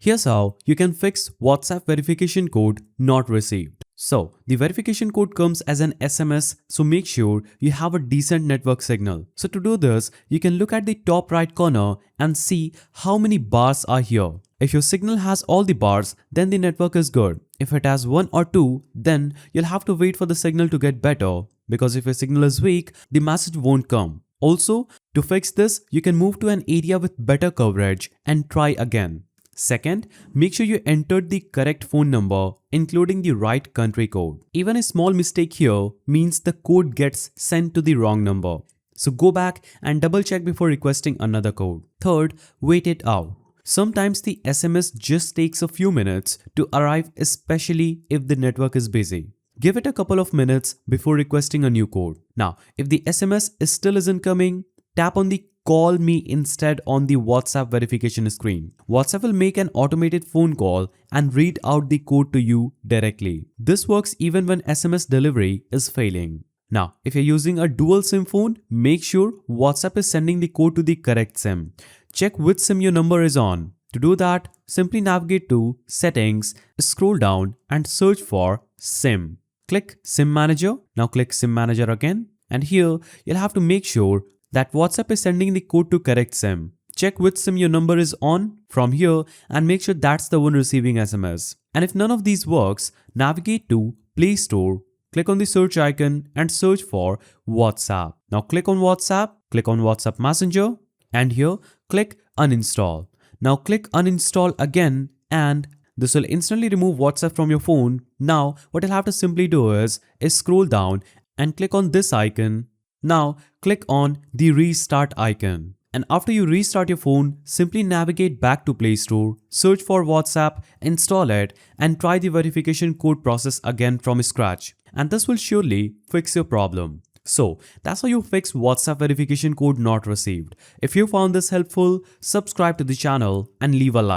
Here's how you can fix WhatsApp verification code not received. So, the verification code comes as an SMS, so make sure you have a decent network signal. So to do this, you can look at the top right corner and see how many bars are here. If your signal has all the bars, then the network is good. If it has one or two, then you'll have to wait for the signal to get better, because if your signal is weak, the message won't come. Also, to fix this, you can move to an area with better coverage and try again. Second, make sure you entered the correct phone number, including the right country code. Even a small mistake here means the code gets sent to the wrong number. So go back and double check before requesting another code. Third, wait it out. Sometimes the SMS just takes a few minutes to arrive, especially if the network is busy. Give it a couple of minutes before requesting a new code. Now, if the SMS still isn't coming, tap on the Call Me instead on the WhatsApp verification screen. WhatsApp will make an automated phone call and read out the code to you directly. This works even when SMS delivery is failing. Now, if you're using a dual SIM phone, make sure WhatsApp is sending the code to the correct SIM. Check which SIM your number is on. To do that, simply navigate to Settings, scroll down and search for SIM. Click SIM Manager. Now click SIM Manager again. And here, you'll have to make sure that WhatsApp is sending the code to correct SIM. Check which SIM your number is on from here and make sure that's the one receiving SMS. And if none of these works, navigate to Play Store, click on the search icon and search for WhatsApp. Now click on WhatsApp Messenger, and here click Uninstall. Now click Uninstall again, and this will instantly remove WhatsApp from your phone. Now what you'll have to simply do is scroll down and click on this icon. Now click on the restart icon. And after you restart your phone, simply navigate back to Play Store, search for WhatsApp, install it, and try the verification code process again from scratch. And this will surely fix your problem. So that's how you fix WhatsApp verification code not received. If you found this helpful, subscribe to the channel and leave a like.